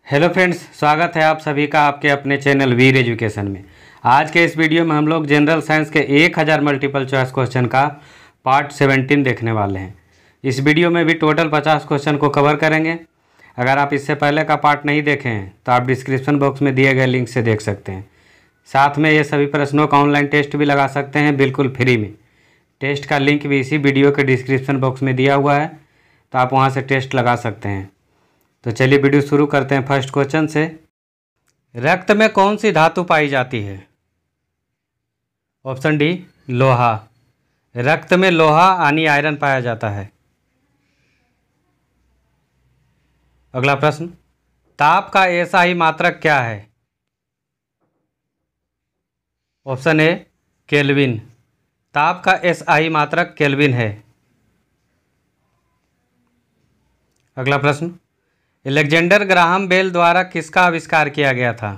Hello friends, स्वागत है आप सभी का आपके अपने चैनल वीर एजुकेशन में। आज के इस वीडियो में हम लोग जनरल साइंस के 1000 मल्टीपल चॉइस क्वेश्चन का पार्ट 17 देखने वाले हैं। इस वीडियो में भी टोटल 50 क्वेश्चन को कवर करेंगे। अगर आप इससे पहले का पार्ट नहीं देखे हैं तो आप डिस्क्रिप्शन बॉक्स में दिए गए लिंक से देख सकते हैं। साथ में ये सभी प्रश्नों का ऑनलाइन टेस्ट भी लगा सकते हैं बिल्कुल फ्री में। टेस्ट का लिंक भी इसी वीडियो के डिस्क्रिप्शन बॉक्स में दिया हुआ है, तो आप वहाँ से टेस्ट लगा सकते हैं। तो चलिए वीडियो शुरू करते हैं फर्स्ट क्वेश्चन से। रक्त में कौन सी धातु पाई जाती है? ऑप्शन डी, लोहा। रक्त में लोहा यानी आयरन पाया जाता है। अगला प्रश्न, ताप का ऐसा ही मात्रक क्या है? Option A, kelvin. ताप का ऐसा ही मात्रक केल्विन है। अगला प्रश्न, अलेक्जेंडर ग्राहम बेल द्वारा किसका आविष्कार किया गया था?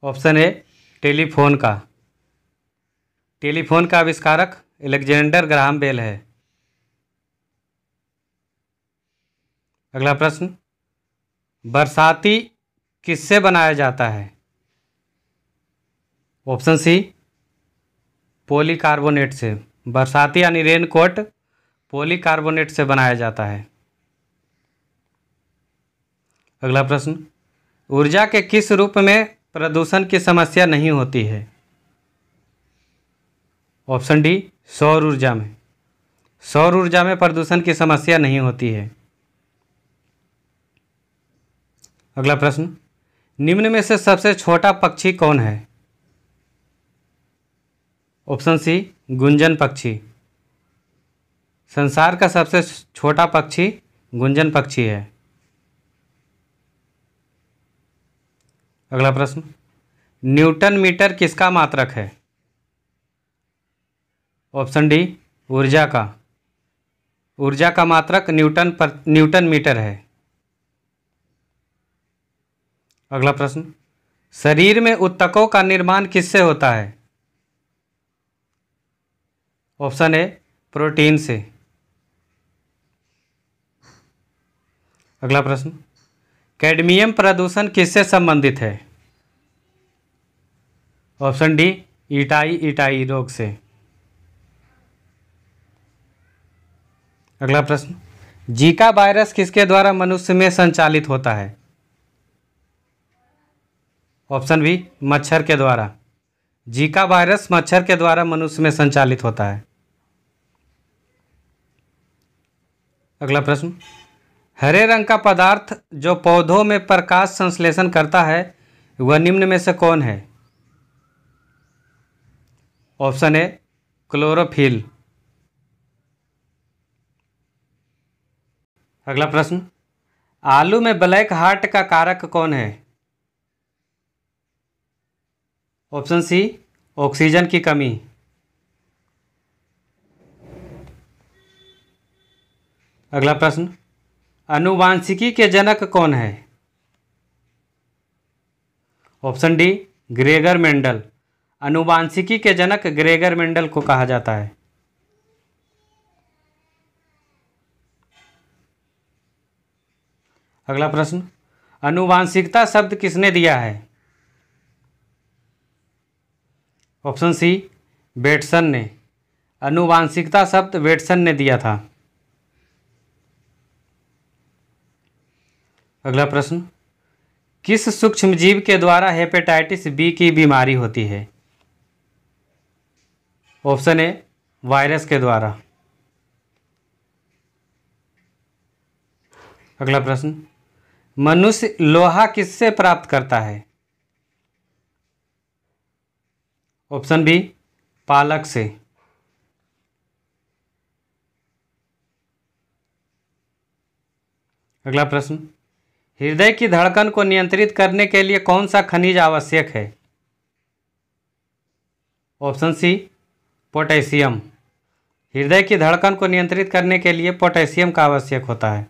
ऑप्शन ए, टेलीफोन का। टेलीफोन का आविष्कारक अलेक्जेंडर ग्राहम बेल है। अगला प्रश्न, बरसाती किससे बनाया जाता है? ऑप्शन सी, पॉलीकार्बोनेट से। बरसाती यानी रेनकोट पॉलीकार्बोनेट से बनाया जाता है। अगला प्रश्न, ऊर्जा के किस रूप में प्रदूषण की समस्या नहीं होती है? ऑप्शन डी, सौर ऊर्जा में। सौर ऊर्जा में प्रदूषण की समस्या नहीं होती है। अगला प्रश्न, निम्न में से सबसे छोटा पक्षी कौन है? ऑप्शन सी, गुंजन पक्षी। संसार का सबसे छोटा पक्षी गुंजन पक्षी है। अगला प्रश्न, न्यूटन मीटर किसका मात्रक है? ऑप्शन डी, ऊर्जा का। ऊर्जा का मात्रक न्यूटन मीटर है। अगला प्रश्न, शरीर में ऊतकों का निर्माण किससे होता है? ऑप्शन ए, प्रोटीन से। अगला प्रश्न, कैडमियम प्रदूषण किससे संबंधित है? ऑप्शन डी, इटाई रोग से। अगला प्रश्न, जीका वायरस किसके द्वारा मनुष्य में संचालित होता है? ऑप्शन बी, मच्छर के द्वारा। जीका वायरस मच्छर के द्वारा मनुष्य में संचालित होता है। अगला प्रश्न, हरे रंग का पदार्थ जो पौधों में प्रकाश संश्लेषण करता है वह निम्न में से कौन है? Option A, chlorophyll. अगला प्रश्न, आलू में ब्लैक हार्ट का कारक कौन है? ऑप्शन सी, ऑक्सीजन की कमी। अगला प्रश्न, आनुवांशिकी के जनक कौन है? Option D, Gregor Mendel. आनुवांशिकी के जनक ग्रेगर मेंडल को कहा जाता है। अगला प्रश्न, आनुवांशिकता शब्द किसने दिया है? ऑप्शन सी, बेटसन ने। आनुवांशिकता शब्द बेटसन ने दिया था। अगला प्रश्न, किस सूक्ष्मजीव के द्वारा हेपेटाइटिस बी की बीमारी होती है? ऑप्शन ए, वायरस के द्वारा। अगला प्रश्न, मनुष्य लोहा किससे प्राप्त करता है? ऑप्शन बी, पालक से। अगला प्रश्न, हृदय की धड़कन को नियंत्रित करने के लिए कौन सा खनिज आवश्यक है? Option C, potassium. हृदय की धड़कन को नियंत्रित करने के लिए पोटेशियम का आवश्यक होता है।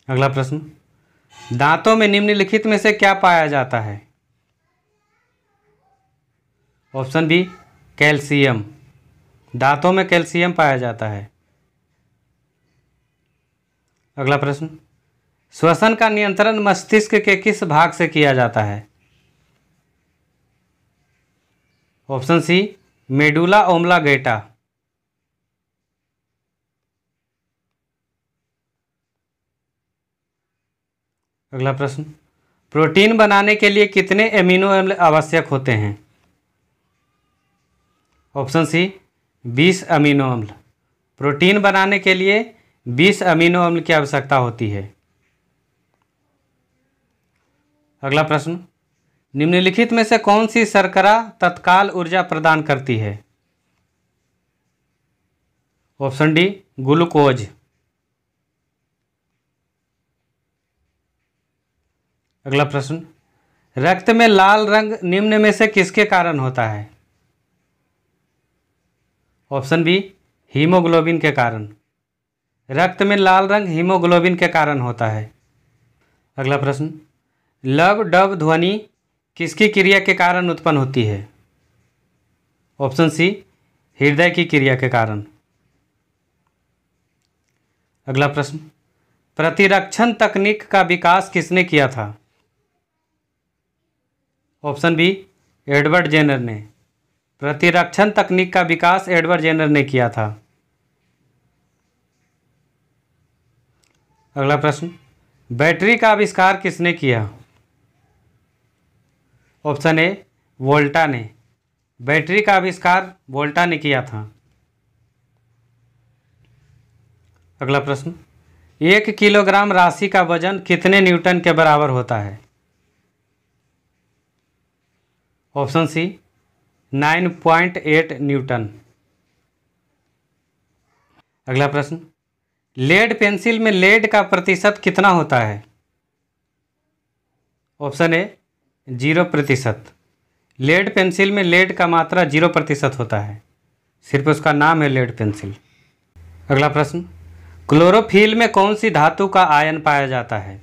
अगला प्रश्न, दांतों में निम्नलिखित में से क्या पाया जाता है? Option B, calcium. दांतों में कैल्शियम पाया जाता है। अगला प्रश्न, श्वसन का नियंत्रण मस्तिष्क के किस भाग से किया जाता है? Option C, medulla oblongata. अगला प्रश्न, प्रोटीन बनाने के लिए कितने एमिनो अम्ल आवश्यक होते हैं? ऑप्शन सी, 20 अमीनो अम्ल। प्रोटीन बनाने के लिए 20 अमीनो अम्ल की आवश्यकता होती है। अगला प्रश्न, निम्नलिखित में से कौन सी शर्करा तत्काल ऊर्जा प्रदान करती है? Option D, glucose. अगला प्रश्न, रक्त में लाल रंग निम्न में से किसके कारण होता है? ऑप्शन बी, हीमोग्लोबिन के कारण। रक्त में लाल रंग हीमोग्लोबिन के कारण होता है। अगला प्रश्न, लब डब ध्वनि किसकी क्रिया के कारण उत्पन्न होती है? ऑप्शन सी, हृदय की क्रिया के कारण। अगला प्रश्न, प्रतिरक्षण तकनीक का विकास किसने किया था? ऑप्शन बी, एडवर्ड जेनर ने। प्रतिरक्षण तकनीक का विकास एडवर्ड जेनर ने किया था। अगला प्रश्न, बैटरी का आविष्कार किसने किया? ऑप्शन ए, वोल्टा ने। बैटरी का आविष्कार वोल्टा ने किया था। अगला प्रश्न, 1 किलोग्राम राशि का वजन कितने न्यूटन के बराबर होता है? Option C, 9.8 newton. अगला प्रश्न, लेड पेंसिल में लेड का प्रतिशत कितना होता है? Option A, 0%। लेड पेंसिल में लेड का मात्रा 0% होता है, सिर्फ उसका नाम है लेड पेंसिल। अगला प्रश्न, क्लोरोफिल में कौन सी धातु का आयन पाया जाता है?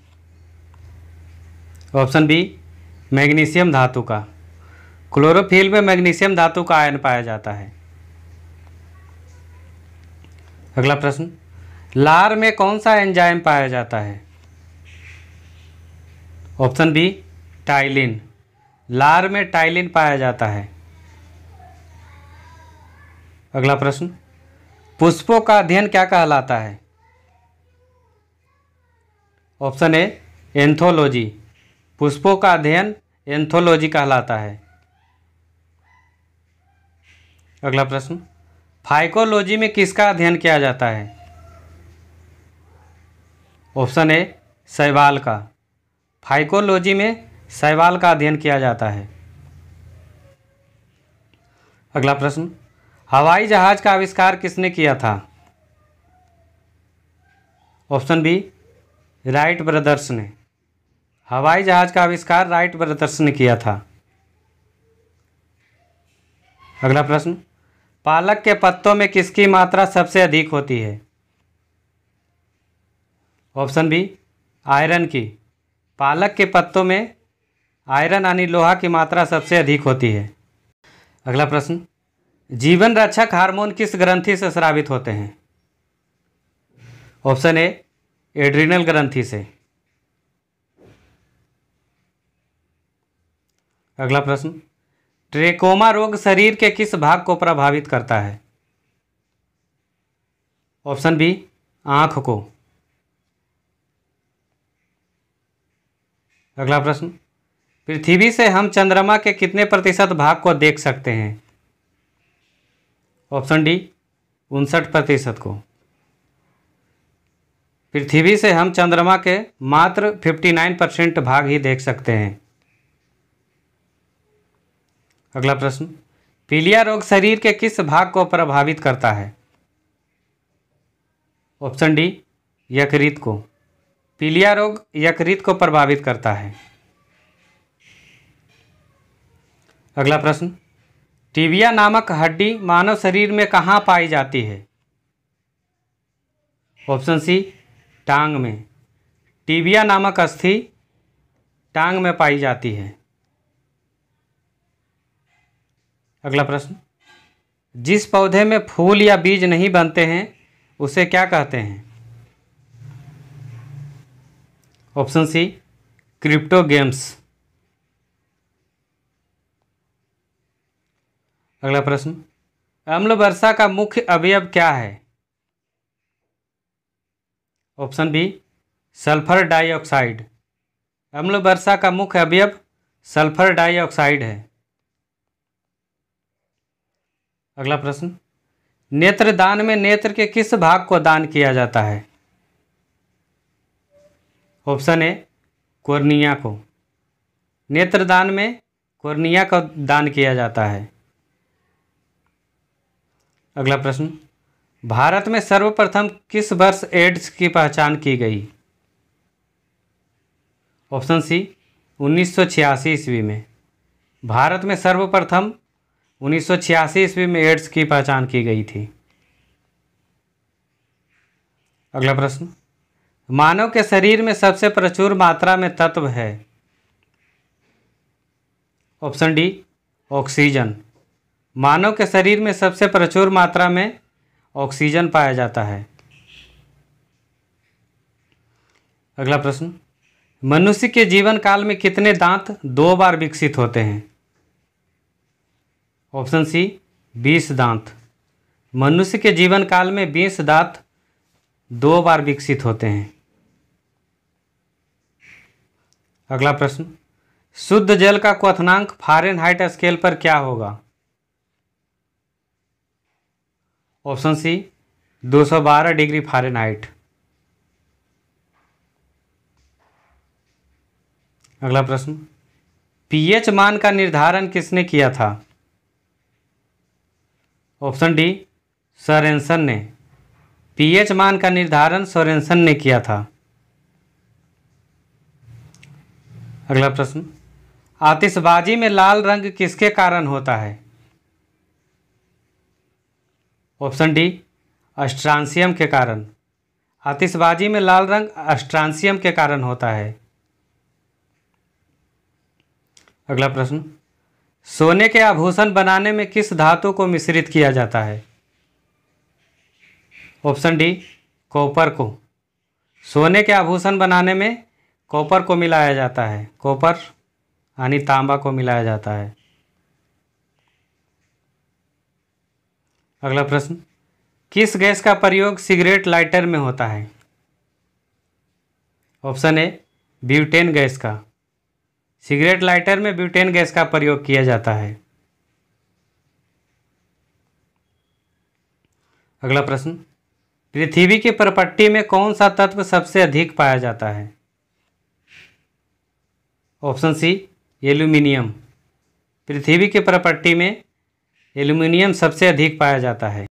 ऑप्शन बी, मैग्नीशियम धातु का। क्लोरोफिल में मैग्नीशियम धातु का आयन पाया जाता है। अगला प्रश्न, लार में कौन सा एंजाइम पाया जाता है? Option B, ptyalin. लार में टाइलिन पाया जाता है। अगला प्रश्न, पुष्पों का अध्ययन क्या कहलाता है? Option A, anthology. पुष्पों का अध्ययन एंथोलॉजी कहलाता है। अगला प्रश्न, फाइकोलॉजी में किसका अध्ययन किया जाता है? ऑप्शन ए, शैवाल का। फाइकोलॉजी में शैवाल का अध्ययन किया जाता है। अगला प्रश्न, हवाई जहाज का आविष्कार किसने किया था? ऑप्शन बी, राइट ब्रदर्स ने। हवाई जहाज का आविष्कार राइट ब्रदर्स ने किया था। अगला प्रश्न, पालक के पत्तों में किसकी मात्रा सबसे अधिक होती है? ऑप्शन बी, आयरन की। पालक के पत्तों में आयरन यानी लोहा की मात्रा सबसे अधिक होती है। अगला प्रश्न, जीवन रक्षक हार्मोन किस ग्रंथि से स्रावित होते हैं? ऑप्शन ए, एड्रिनल ग्रंथि से। अगला प्रश्न, ट्रेकोमा रोग शरीर के किस भाग को प्रभावित करता है? ऑप्शन बी, आँख को। अगला प्रश्न, पृथ्वी से हम चंद्रमा के कितने प्रतिशत भाग को देख सकते हैं? ऑप्शन डी, 59% को। पृथ्वी से हम चंद्रमा के मात्र 59% भाग ही देख सकते हैं। अगला प्रश्न, पीलिया रोग शरीर के किस भाग को प्रभावित करता है? ऑप्शन डी, यकृत को। पीलिया रोग यकृत को प्रभावित करता है। अगला प्रश्न, टिबिया नामक हड्डी मानव शरीर में कहाँ पाई जाती है? ऑप्शन सी, टांग में। टिबिया नामक अस्थि टांग में पाई जाती है। अगला प्रश्न, जिस पौधे में फूल या बीज नहीं बनते हैं उसे क्या कहते हैं? Option C crypto games. अगला प्रश्न, अम्ल वर्षा का मुख्य अवयव क्या है? Option B sulphur dioxide. अम्ल वर्षा का मुख्य अवयव सल्फर डाइऑक्साइड है। अगला प्रश्न, नेत्रदान में नेत्र के किस भाग को दान किया जाता है? ऑप्शन ए कॉर्निया को। नेत्रदान में कॉर्निया का दान किया जाता है। अगला प्रश्न, भारत में सर्वप्रथम किस वर्ष एड्स की पहचान की गई? ऑप्शन सी 1986 ईस्वी में। भारत में सर्वप्रथम 1986 ईस्वी में एड्स की पहचान की गई थी। अगला प्रश्न, मानव के शरीर में सबसे प्रचुर मात्रा में तत्व है? Option D oxygen. मानव के शरीर में सबसे प्रचुर मात्रा में ऑक्सीजन पाया जाता है। अगला प्रश्न, मनुष्य के जीवन काल में कितने दांत 2 बार विकसित होते हैं? ऑप्शन सी 20 दांत। मनुष्य के जीवन काल में 20 दांत 2 बार विकसित होते हैं। अगला प्रश्न, शुद्ध जल का क्वथनांक फ़ारेनहाइट स्केल पर क्या होगा? Option C 212 degree Fahrenheit. अगला प्रश्न, पीएच मान का निर्धारण किसने किया था? ऑप्शन डी सोरेनसन ने। पीएच मान का निर्धारण सोरेनसन ने किया था। अगला प्रश्न, आतिशबाजी में लाल रंग किसके कारण होता है? ऑप्शन डी स्ट्रांसियम के कारण। आतिशबाजी में लाल रंग स्ट्रांसियम के कारण होता है। अगला प्रश्न, सोने के आभूषण बनाने में किस धातु को मिश्रित किया जाता है? ऑप्शन डी कॉपर को। सोने के आभूषण बनाने में कॉपर को मिलाया जाता है। कॉपर यानी तांबा को मिलाया जाता है। अगला प्रश्न, किस गैस का प्रयोग सिगरेट लाइटर में होता है? ऑप्शन ए ब्यूटेन गैस का। सिगरेट लाइटर में ब्यूटेन गैस का प्रयोग किया जाता है। अगला प्रश्न, पृथ्वी की परपट्टी में कौन सा तत्व सबसे अधिक पाया जाता है? ऑप्शन सी एल्यूमिनियम। पृथ्वी की परपट्टी में एल्यूमिनियम सबसे अधिक पाया जाता है।